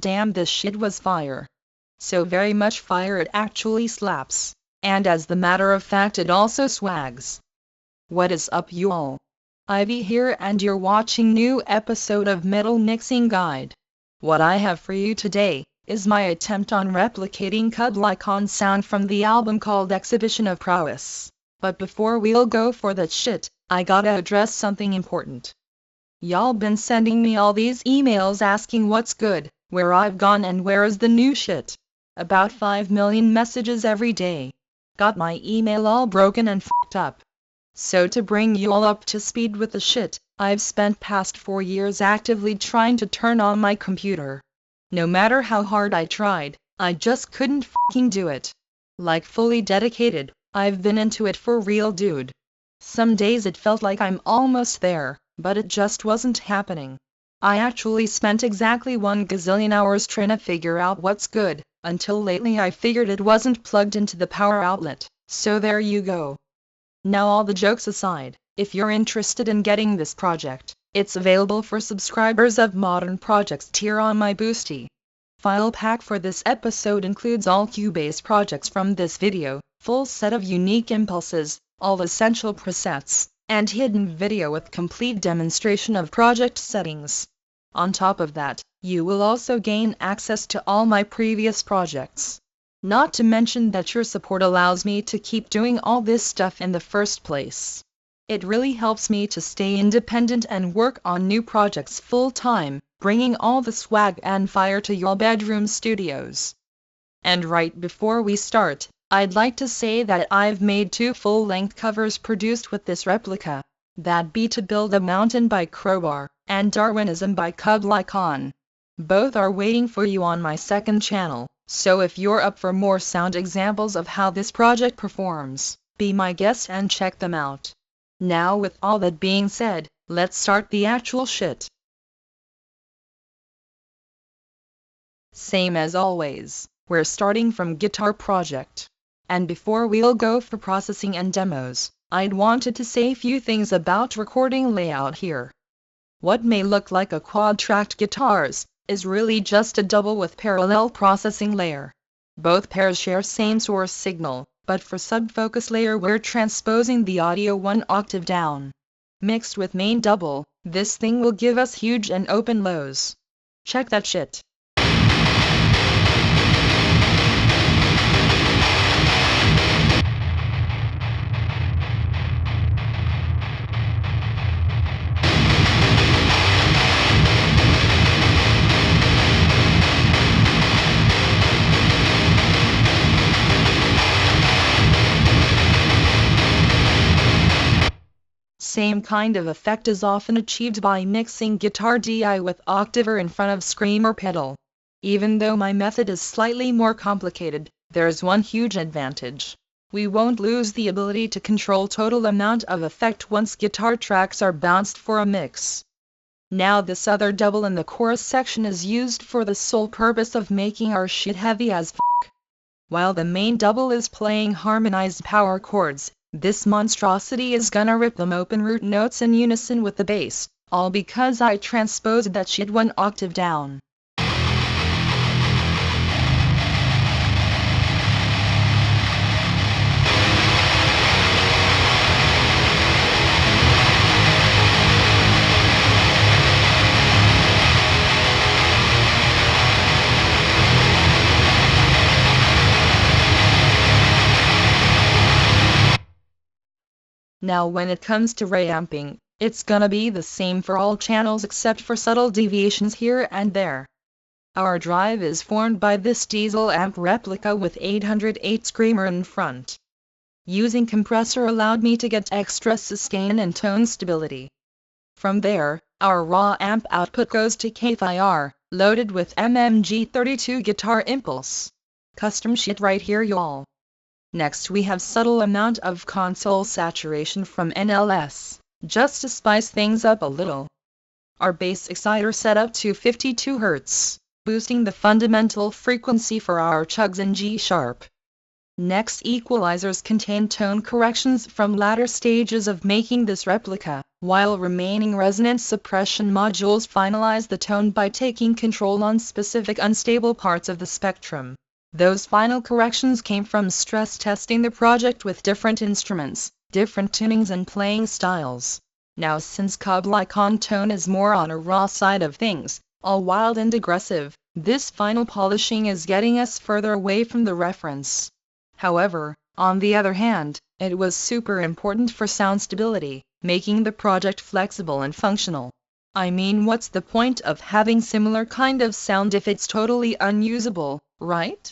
damn, this shit was fire. So very much fire it actually slaps. And as the matter of fact it also swags. What is up you all? Ivy here and you're watching new episode of Metal Mixing Guide. What I have for you today is my attempt on replicating Kublai Khan's sound from the album called Exhibition of Prowess. But before we'll go for that shit, I gotta address something important. Y'all been sending me all these emails asking what's good, where I've gone and where is the new shit. About 5 million messages every day. Got my email all broken and f***ed up. So to bring you all up to speed with the shit, I've spent past 4 years actively trying to turn on my computer. No matter how hard I tried, I just couldn't f***ing do it. Like fully dedicated, I've been into it for real dude. Some days it felt like I'm almost there, but it just wasn't happening. I actually spent exactly 1 gazillion hours trying to figure out what's good, until lately I figured it wasn't plugged into the power outlet, so there you go. Now all the jokes aside, if you're interested in getting this project, it's available for subscribers of Modern Projects tier on my Boosty. File pack for this episode includes all Cubase projects from this video, full set of unique impulses, all essential presets, and hidden video with complete demonstration of project settings. On top of that, you will also gain access to all my previous projects. Not to mention that your support allows me to keep doing all this stuff in the first place. It really helps me to stay independent and work on new projects full time, bringing all the swag and fire to your bedroom studios. And right before we start, I'd like to say that I've made 2 full-length covers produced with this replica. That be To Build a Mountain by Crowbar, and Darwinism by Kublai Khan. Both are waiting for you on my second channel, so if you're up for more sound examples of how this project performs, be my guest and check them out. Now with all that being said, let's start the actual shit. Same as always, we're starting from Guitar Project. And before we'll go for processing and demos, I'd wanted to say a few things about recording layout here. What may look like a quad-tracked guitars, is really just a double with parallel processing layer. Both pairs share same source signal, but for sub-focus layer we're transposing the audio 1 octave down. Mixed with main double, this thing will give us huge and open lows. Check that shit. Same kind of effect is often achieved by mixing guitar DI with octaver in front of screamer pedal. Even though my method is slightly more complicated, there's one huge advantage. We won't lose the ability to control total amount of effect once guitar tracks are bounced for a mix. Now this other double in the chorus section is used for the sole purpose of making our shit heavy as f***. While the main double is playing harmonized power chords, this monstrosity is gonna rip them open root notes in unison with the bass, all because I transposed that shit 1 octave down. Now when it comes to reamping, it's gonna be the same for all channels except for subtle deviations here and there. Our drive is formed by this diesel amp replica with 808 screamer in front. Using compressor allowed me to get extra sustain and tone stability. From there, our raw amp output goes to KFIR, loaded with MMG32 guitar impulse. Custom shit right here y'all. Next we have subtle amount of console saturation from NLS, just to spice things up a little. Our bass exciter set up to 52 Hz, boosting the fundamental frequency for our chugs in G sharp. Next equalizers contain tone corrections from latter stages of making this replica, while remaining resonance suppression modules finalize the tone by taking control on specific unstable parts of the spectrum. Those final corrections came from stress testing the project with different instruments, different tunings and playing styles. Now since Kublai tone is more on a raw side of things, all wild and aggressive, this final polishing is getting us further away from the reference. However, on the other hand, it was super important for sound stability, making the project flexible and functional. I mean, what's the point of having similar kind of sound if it's totally unusable, right?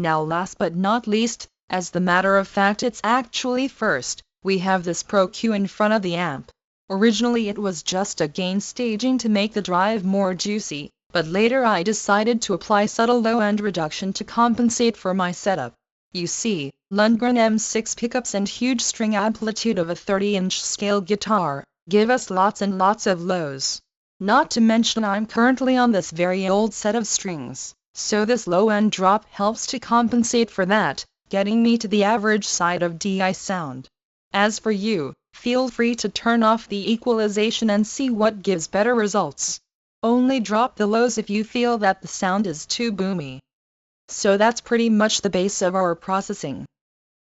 Now last but not least, as the matter of fact it's actually first, we have this Pro Q in front of the amp. Originally it was just a gain staging to make the drive more juicy, but later I decided to apply subtle low-end reduction to compensate for my setup. You see, Lundgren M6 pickups and huge string amplitude of a 30-inch scale guitar give us lots and lots of lows. Not to mention I'm currently on this very old set of strings. So this low-end drop helps to compensate for that, getting me to the average side of DI sound. As for you, feel free to turn off the equalization and see what gives better results. Only drop the lows if you feel that the sound is too boomy. So that's pretty much the base of our processing.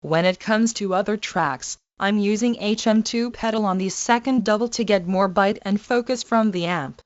When it comes to other tracks, I'm using HM2 pedal on the second double to get more bite and focus from the amp.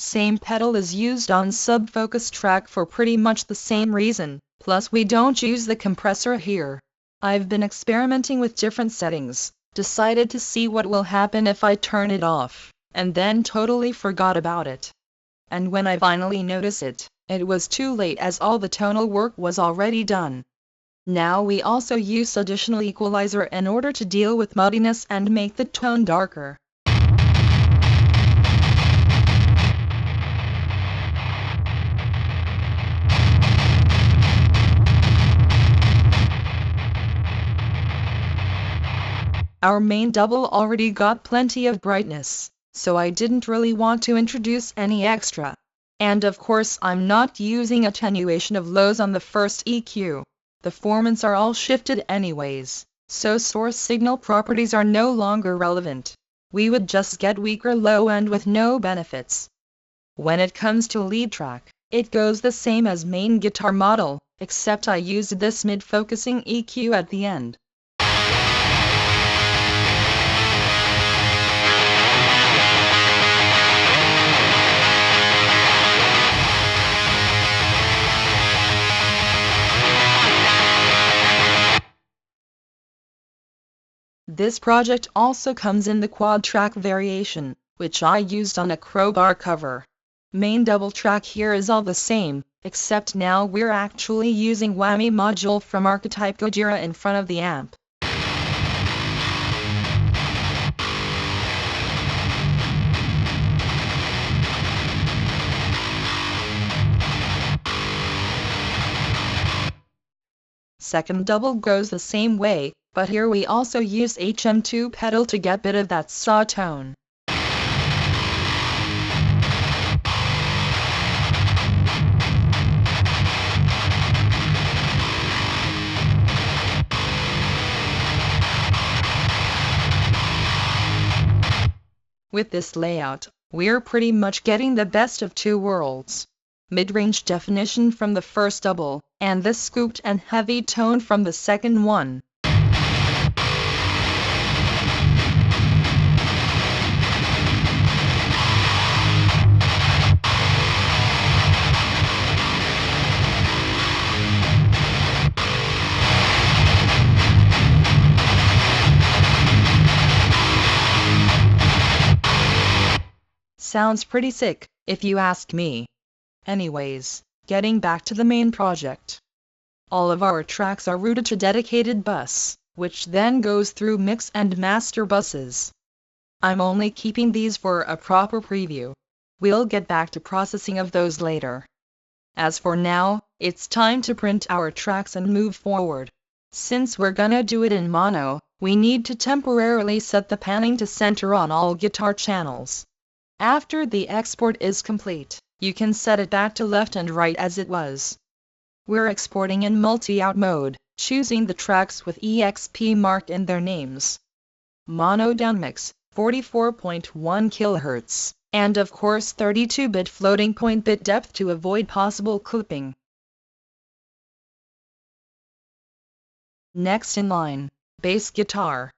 Same pedal is used on sub-focus track for pretty much the same reason, plus we don't use the compressor here. I've been experimenting with different settings, decided to see what will happen if I turn it off, and then totally forgot about it. And when I finally noticed it, it was too late as all the tonal work was already done. Now we also use additional equalizer in order to deal with muddiness and make the tone darker. Our main double already got plenty of brightness, so I didn't really want to introduce any extra. And of course I'm not using attenuation of lows on the first EQ. The formants are all shifted anyways, so source signal properties are no longer relevant. We would just get weaker low end with no benefits. When it comes to lead track, it goes the same as main guitar model, except I used this mid-focusing EQ at the end. This project also comes in the quad track variation, which I used on a crowbar cover. Main double track here is all the same, except now we're actually using whammy module from Archetype Gojira in front of the amp. Second double goes the same way, but here we also use HM2 pedal to get bit of that saw tone. With this layout, we're pretty much getting the best of two worlds. Mid-range definition from the first double, and this scooped and heavy tone from the second one. Sounds pretty sick, if you ask me. Anyways, getting back to the main project. All of our tracks are routed to dedicated bus, which then goes through mix and master buses. I'm only keeping these for a proper preview. We'll get back to processing of those later. As for now, it's time to print our tracks and move forward. Since we're gonna do it in mono, we need to temporarily set the panning to center on all guitar channels. After the export is complete, you can set it back to left and right as it was. We're exporting in multi-out mode, choosing the tracks with EXP marked in their names. Mono downmix, 44.1 kHz, and of course 32-bit floating point bit depth to avoid possible clipping. Next in line, bass guitar.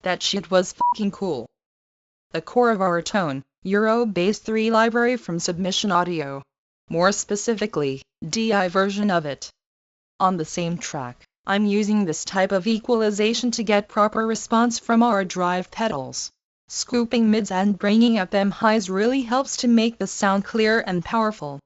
That shit was fucking cool. The core of our tone, Euro Bass 3 library from Submission Audio. More specifically, DI version of it. On the same track, I'm using this type of equalization to get proper response from our drive pedals. Scooping mids and bringing up them highs really helps to make the sound clear and powerful.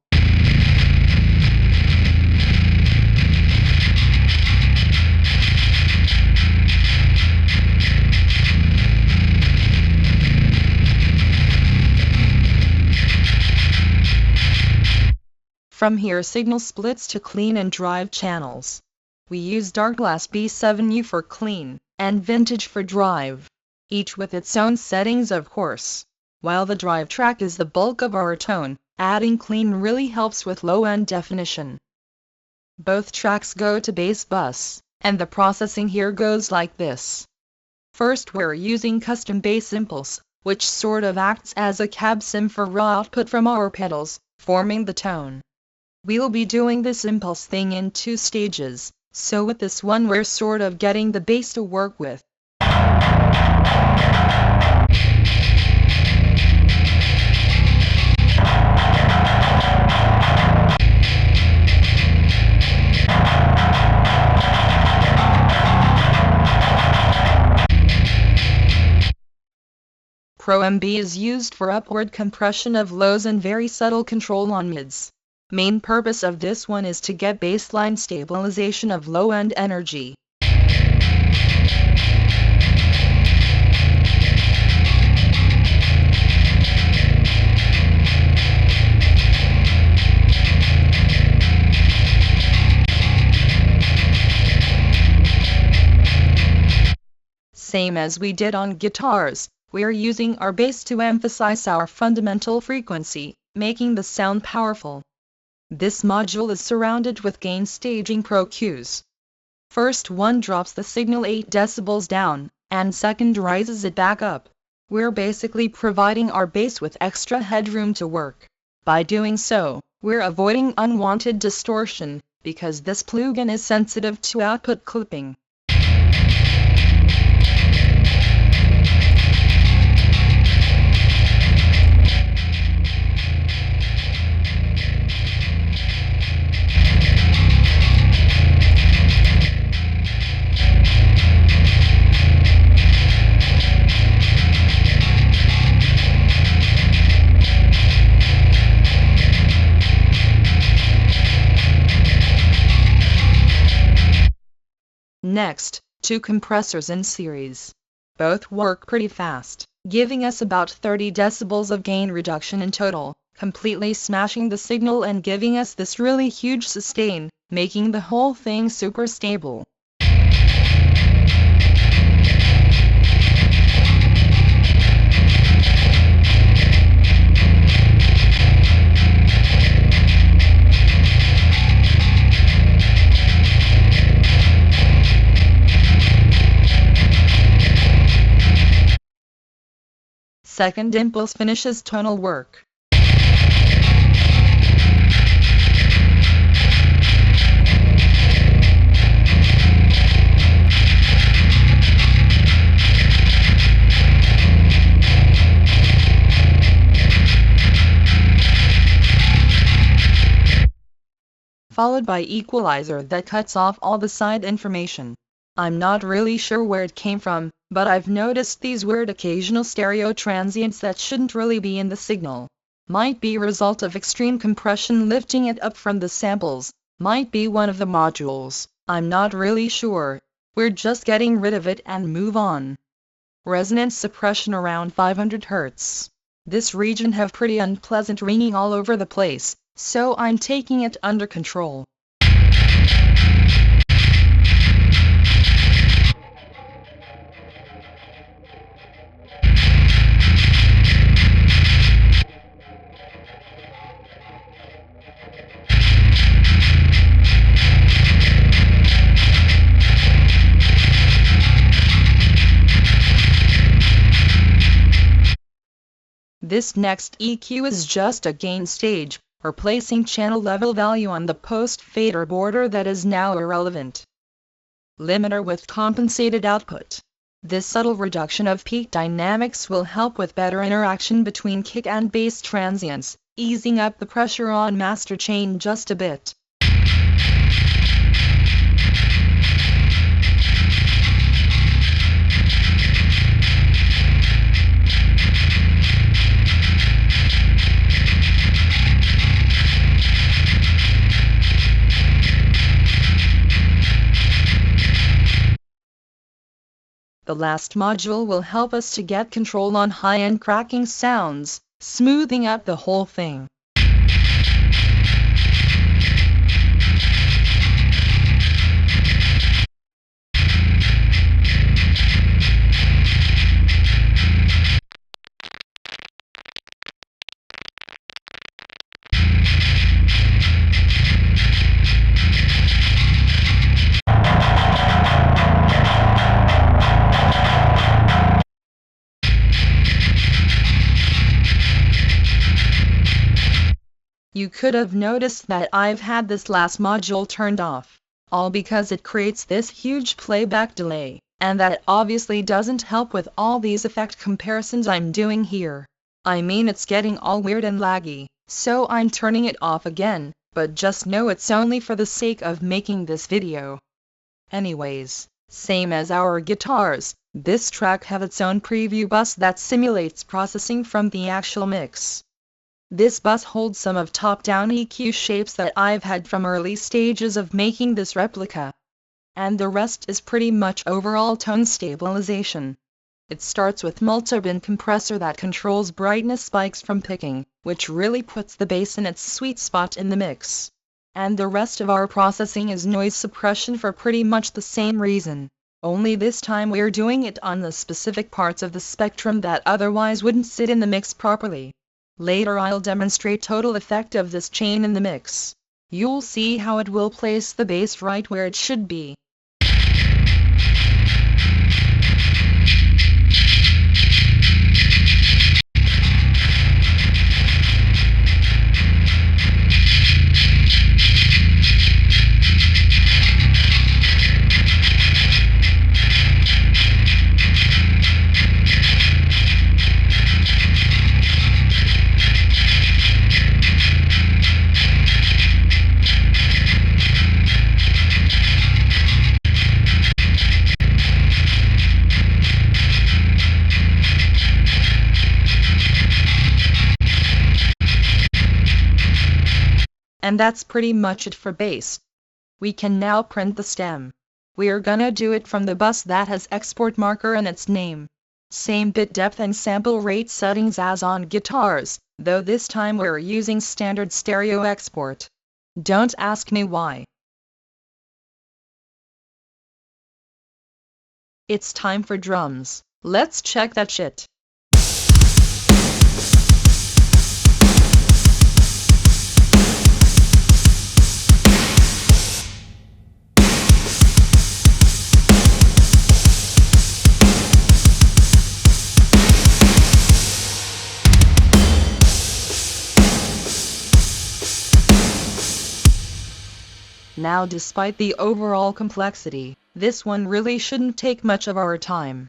From here signal splits to clean and drive channels. We use Darkglass B7U for clean, and Vintage for drive. Each with its own settings of course. While the drive track is the bulk of our tone, adding clean really helps with low-end definition. Both tracks go to bass bus, and the processing here goes like this. First we're using custom bass impulse, which sort of acts as a cab sim for raw output from our pedals, forming the tone. We'll be doing this impulse thing in 2 stages, so with this one we're sort of getting the bass to work with. Pro MB is used for upward compression of lows and very subtle control on mids. Main purpose of this one is to get baseline stabilization of low-end energy. Same as we did on guitars, we're using our bass to emphasize our fundamental frequency, making the sound powerful. This module is surrounded with gain staging pro cues. First one drops the signal 8 decibels down, and second rises it back up. We're basically providing our bass with extra headroom to work. By doing so, we're avoiding unwanted distortion, because this plugin is sensitive to output clipping. Next, 2 compressors in series. Both work pretty fast, giving us about 30 decibels of gain reduction in total, completely smashing the signal and giving us this really huge sustain, making the whole thing super stable. Second impulse finishes tonal work. followed by equalizer that cuts off all the side information. I'm not really sure where it came from, but I've noticed these weird occasional stereo transients that shouldn't really be in the signal. Might be a result of extreme compression lifting it up from the samples, might be one of the modules, I'm not really sure. We're just getting rid of it and move on. Resonance suppression around 500 Hz. This region have pretty unpleasant ringing all over the place, so I'm taking it under control. This next EQ is just a gain stage, replacing channel level value on the post-fader border that is now irrelevant. Limiter with compensated output. This subtle reduction of peak dynamics will help with better interaction between kick and bass transients, easing up the pressure on master chain just a bit. The last module will help us to get control on high-end cracking sounds, smoothing out the whole thing. You could have noticed that I've had this last module turned off, all because it creates this huge playback delay, and that obviously doesn't help with all these effect comparisons I'm doing here. I mean, it's getting all weird and laggy, so I'm turning it off again, but just know it's only for the sake of making this video. Anyways, same as our guitars, this track have its own preview bus that simulates processing from the actual mix. This bus holds some of top-down EQ shapes that I've had from early stages of making this replica. And the rest is pretty much overall tone stabilization. It starts with multi-bin compressor that controls brightness spikes from picking, which really puts the bass in its sweet spot in the mix. And the rest of our processing is noise suppression for pretty much the same reason. Only this time we're doing it on the specific parts of the spectrum that otherwise wouldn't sit in the mix properly. Later I'll demonstrate total effect of this chain in the mix. You'll see how it will place the bass right where it should be. And that's pretty much it for bass. We can now print the stem. We're gonna do it from the bus that has export marker in its name. Same bit depth and sample rate settings as on guitars, though this time we're using standard stereo export. Don't ask me why. It's time for drums. Let's check that shit. Now, despite the overall complexity, this one really shouldn't take much of our time.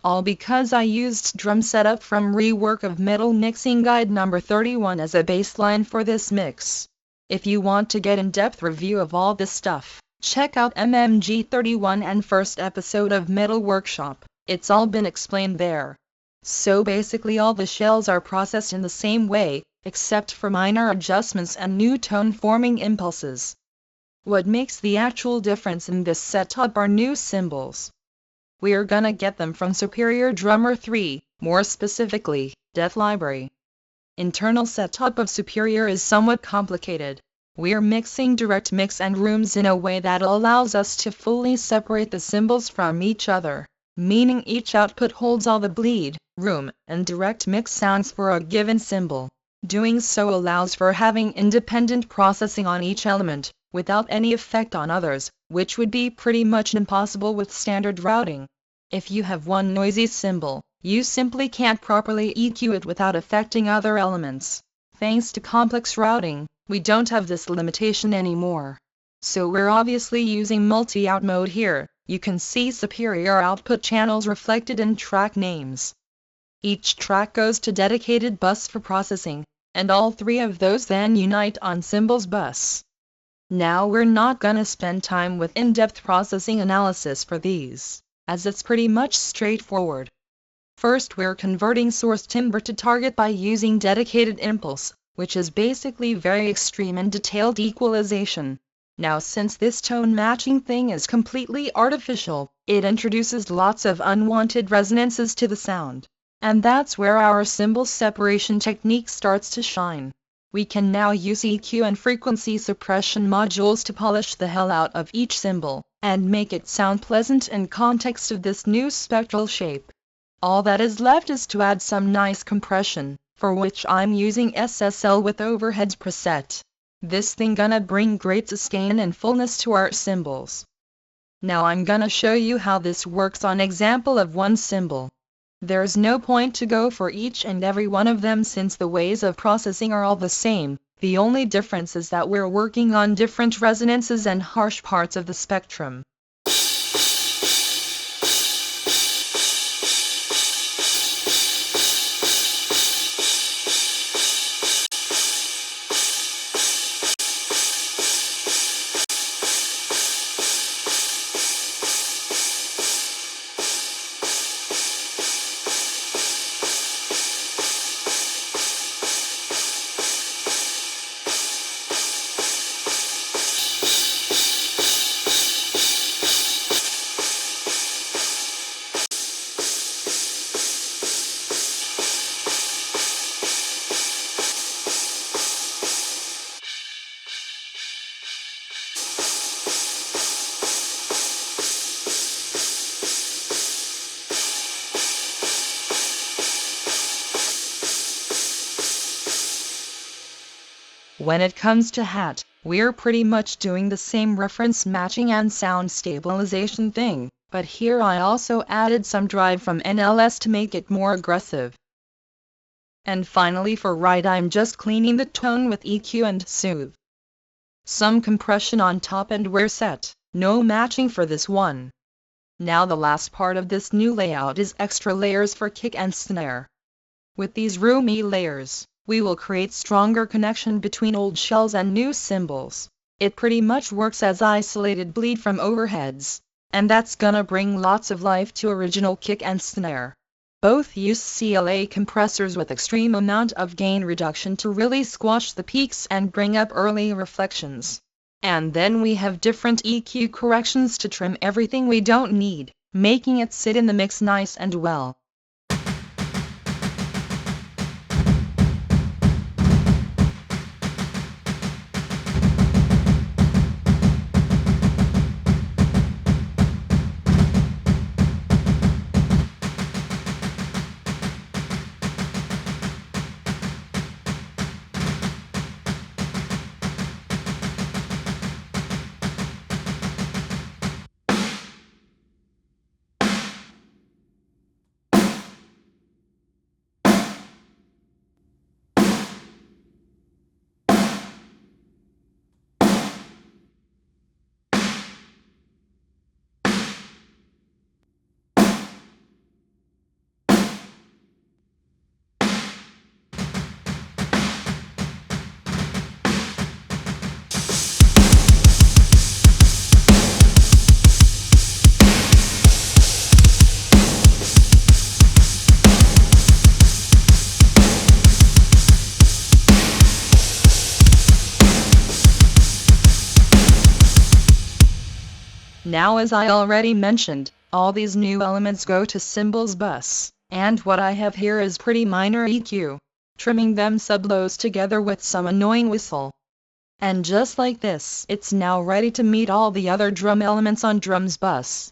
All because I used drum setup from Rework of Metal Mixing Guide number 31 as a baseline for this mix. If you want to get in-depth review of all this stuff, check out MMG31 and first episode of Metal Workshop, it's all been explained there. So basically all the shells are processed in the same way, except for minor adjustments and new tone-forming impulses. What makes the actual difference in this setup are new cymbals. We're gonna get them from Superior Drummer 3, more specifically, Death Library. Internal setup of Superior is somewhat complicated. We're mixing direct mix and rooms in a way that allows us to fully separate the cymbals from each other, meaning each output holds all the bleed, room, and direct mix sounds for a given cymbal. Doing so allows for having independent processing on each element, without any effect on others, which would be pretty much impossible with standard routing. If you have one noisy cymbal, you simply can't properly EQ it without affecting other elements. Thanks to complex routing, we don't have this limitation anymore. So we're obviously using multi-out mode here. You can see superior output channels reflected in track names. Each track goes to dedicated bus for processing, and all three of those then unite on Cymbals bus. Now we're not gonna spend time with in-depth processing analysis for these, as it's pretty much straightforward. First we're converting source timbre to target by using dedicated impulse, which is basically very extreme and detailed equalization. Now since this tone matching thing is completely artificial, it introduces lots of unwanted resonances to the sound. And that's where our cymbal separation technique starts to shine. We can now use EQ and frequency suppression modules to polish the hell out of each cymbal, and make it sound pleasant in context of this new spectral shape. All that is left is to add some nice compression, for which I'm using SSL with overheads preset. This thing gonna bring great sustain and fullness to our cymbals. Now I'm gonna show you how this works on example of one cymbal. There's no point to go for each and every one of them since the ways of processing are all the same. The only difference is that we're working on different resonances and harsh parts of the spectrum. When it comes to hat, we're pretty much doing the same reference matching and sound stabilization thing, but here I also added some drive from NLS to make it more aggressive. And finally for right I'm just cleaning the tone with EQ and Soothe. Some compression on top and we're set, no matching for this one. Now the last part of this new layout is extra layers for kick and snare. With these Roomy layers, we will create stronger connection between old shells and new cymbals. It pretty much works as isolated bleed from overheads, and that's gonna bring lots of life to original kick and snare. Both use CLA compressors with extreme amount of gain reduction to really squash the peaks and bring up early reflections. And then we have different EQ corrections to trim everything we don't need, making it sit in the mix nice and well. Now, as I already mentioned, all these new elements go to Cymbals bus, and what I have here is pretty minor EQ, trimming them sub-lows together with some annoying whistle. And just like this, it's now ready to meet all the other drum elements on drums bus.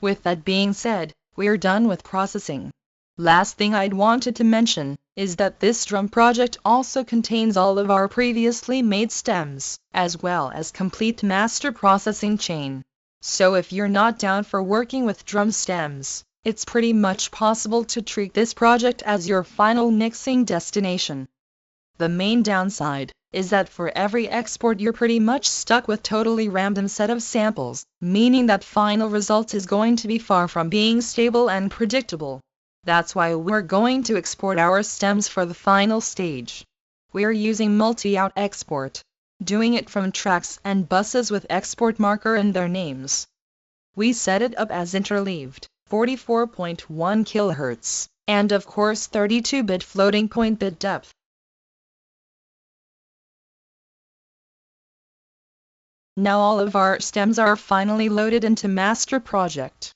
With that being said, we're done with processing. Last thing I'd wanted to mention is that this drum project also contains all of our previously made stems, as well as complete master processing chain. So if you're not down for working with drum stems, it's pretty much possible to treat this project as your final mixing destination. The main downside is that for every export you're pretty much stuck with totally random set of samples, meaning that final result is going to be far from being stable and predictable. That's why we're going to export our stems for the final stage. We're using multi-out export, doing it from tracks and buses with export marker in their names. We set it up as interleaved, 44.1 kHz, and of course 32-bit floating point bit depth. Now all of our stems are finally loaded into Master Project.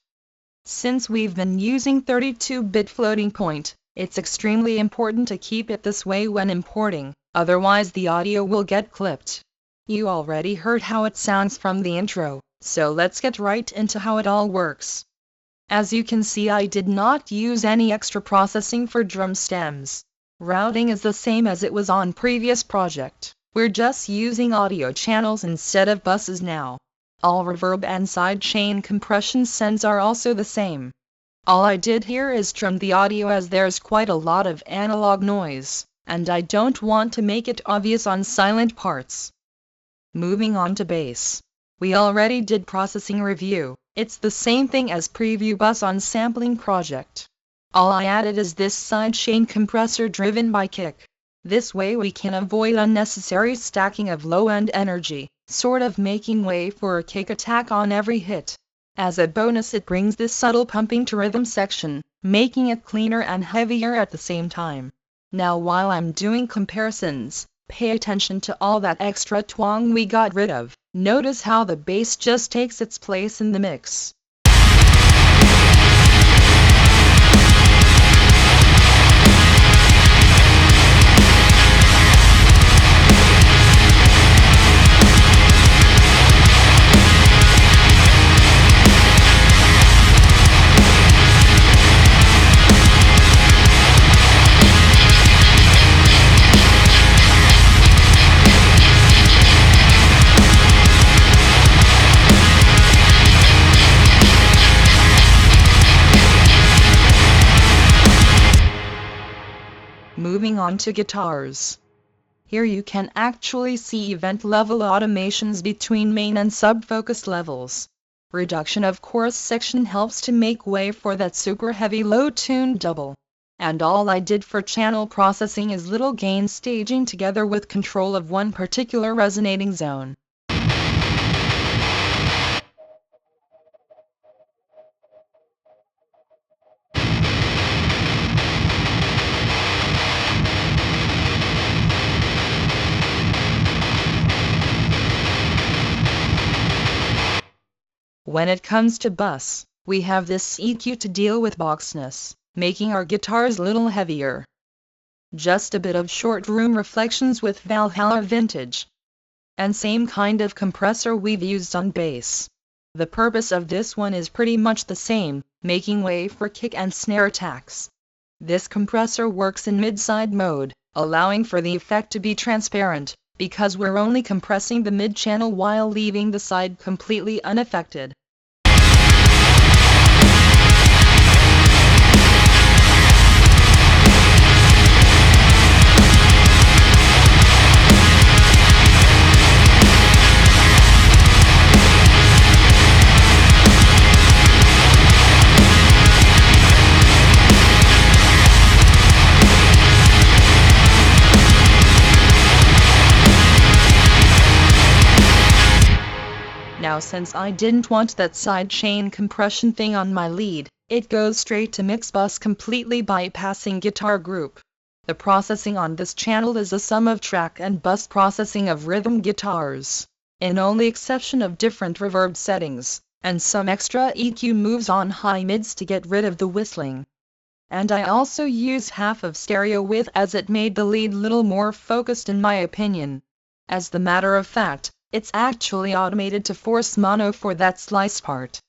Since we've been using 32-bit floating point, it's extremely important to keep it this way when importing, otherwise the audio will get clipped. You already heard how it sounds from the intro, so let's get right into how it all works. As you can see, I did not use any extra processing for drum stems. Routing is the same as it was on previous project. We're just using audio channels instead of buses now. All reverb and sidechain compression sends are also the same. All I did here is trim the audio as there's quite a lot of analog noise, and I don't want to make it obvious on silent parts. Moving on to bass. We already did processing review. It's the same thing as preview bus on sampling project. All I added is this sidechain compressor driven by kick. This way we can avoid unnecessary stacking of low-end energy, sort of making way for a kick attack on every hit. As a bonus, it brings this subtle pumping to rhythm section, making it cleaner and heavier at the same time. Now while I'm doing comparisons, pay attention to all that extra twang we got rid of. Notice how the bass just takes its place in the mix. Moving on to guitars. Here you can actually see event level automations between main and sub-focus levels. Reduction of chorus section helps to make way for that super heavy low tune double. And all I did for channel processing is little gain staging together with control of one particular resonating zone. When it comes to bus, we have this EQ to deal with boxness, making our guitars little heavier. Just a bit of short room reflections with Valhalla Vintage. And same kind of compressor we've used on bass. The purpose of this one is pretty much the same, making way for kick and snare attacks. This compressor works in mid-side mode, allowing for the effect to be transparent, because we're only compressing the mid-channel while leaving the side completely unaffected. Now since I didn't want that sidechain compression thing on my lead, it goes straight to mix bus completely bypassing guitar group. The processing on this channel is a sum of track and bus processing of rhythm guitars. In only exception of different reverb settings, and some extra EQ moves on high mids to get rid of the whistling. And I also use half of stereo width as it made the lead little more focused in my opinion. As the matter of fact, it's actually automated to force mono for that slice part.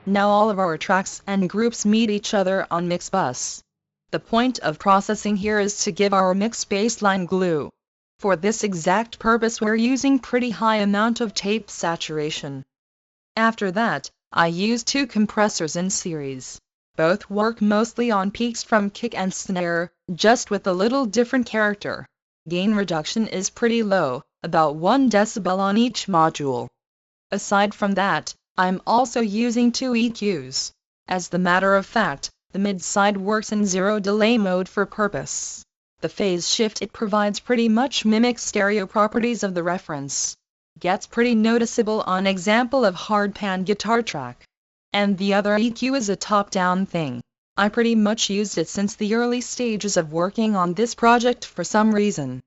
Now all of our tracks and groups meet each other on mix bus. The point of processing here is to give our mix baseline glue. For this exact purpose we're using pretty high amount of tape saturation. After that, I use two compressors in series. Both work mostly on peaks from kick and snare, just with a little different character. Gain reduction is pretty low, about 1 decibel on each module. Aside from that, I'm also using two EQs. As the matter of fact, the mid-side works in zero delay mode for purpose. The phase shift it provides pretty much mimics stereo properties of the reference. Gets pretty noticeable on example of hard pan guitar track. And the other EQ is a top-down thing. I pretty much used it since the early stages of working on this project for some reason.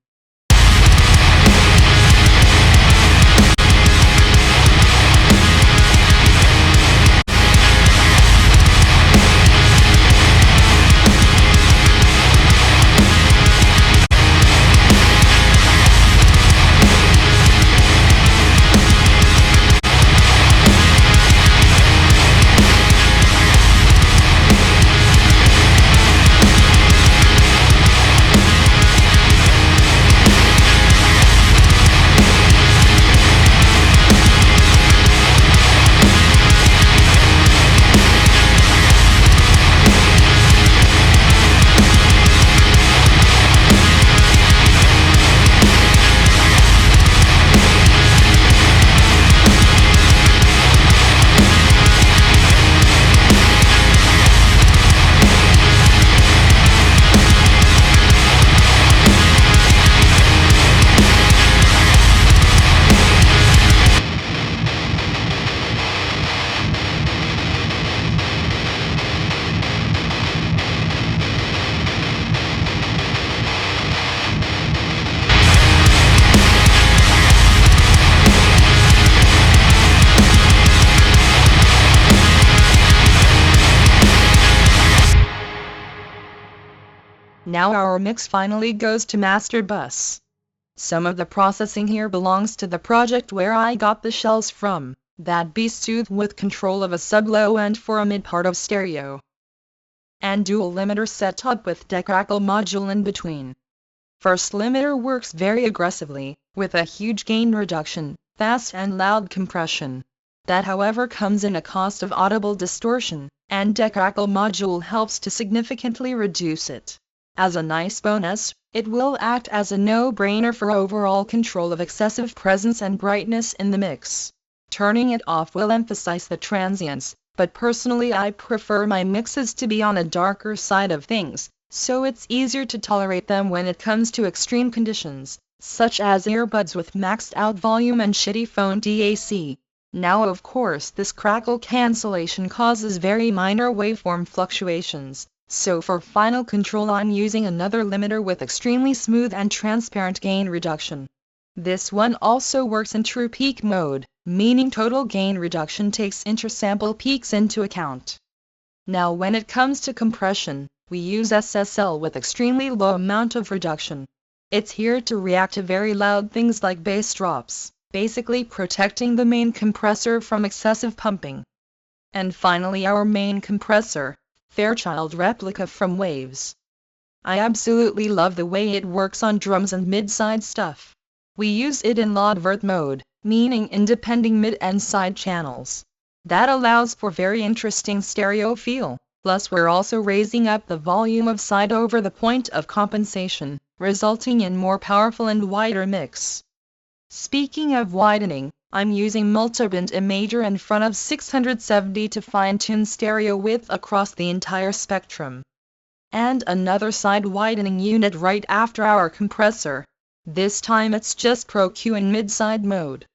Now our mix finally goes to master bus. Some of the processing here belongs to the project where I got the shells from, that be Soothe with control of a sub-low end for a mid part of stereo. And dual limiter setup with decrackle module in between. First limiter works very aggressively, with a huge gain reduction, fast and loud compression. That however comes in a cost of audible distortion, and decrackle module helps to significantly reduce it. As a nice bonus, it will act as a no-brainer for overall control of excessive presence and brightness in the mix. Turning it off will emphasize the transients, but personally I prefer my mixes to be on a darker side of things, so it's easier to tolerate them when it comes to extreme conditions, such as earbuds with maxed out volume and shitty phone DAC. Now of course this crackle cancellation causes very minor waveform fluctuations. So for final control I'm using another limiter with extremely smooth and transparent gain reduction. This one also works in true peak mode, meaning total gain reduction takes intersample peaks into account. Now when it comes to compression, we use SSL with extremely low amount of reduction. It's here to react to very loud things like bass drops, basically protecting the main compressor from excessive pumping. And finally our main compressor, Fairchild replica from Waves. I absolutely love the way it works on drums and mid-side stuff. We use it in laudvert mode, meaning independent mid and side channels. That allows for very interesting stereo feel, plus we're also raising up the volume of side over the point of compensation, resulting in more powerful and wider mix. Speaking of widening, I'm using multiband imager in front of 670 to fine-tune stereo width across the entire spectrum. And another side widening unit right after our compressor. This time it's just Pro Q in mid-side mode.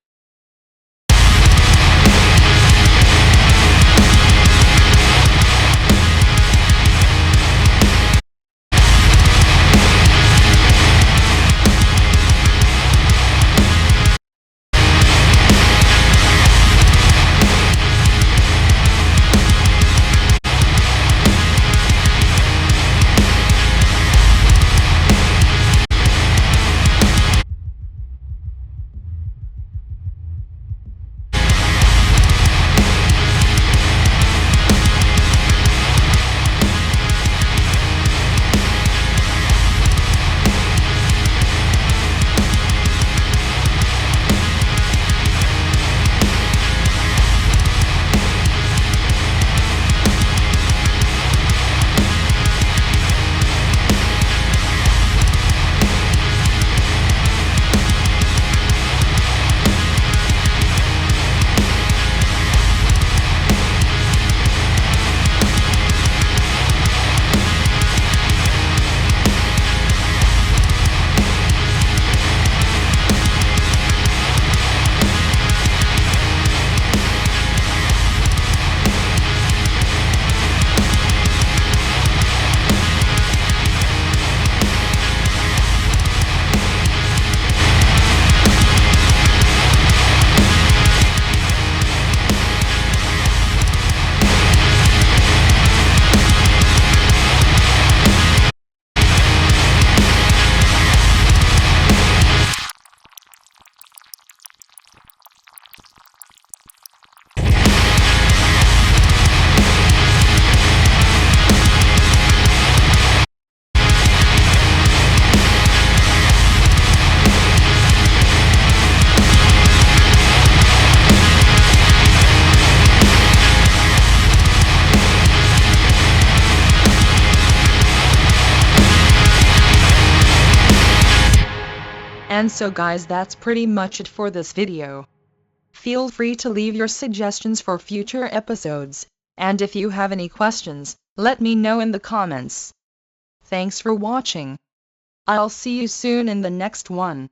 And so guys, that's pretty much it for this video. Feel free to leave your suggestions for future episodes, and if you have any questions, let me know in the comments. Thanks for watching. I'll see you soon in the next one.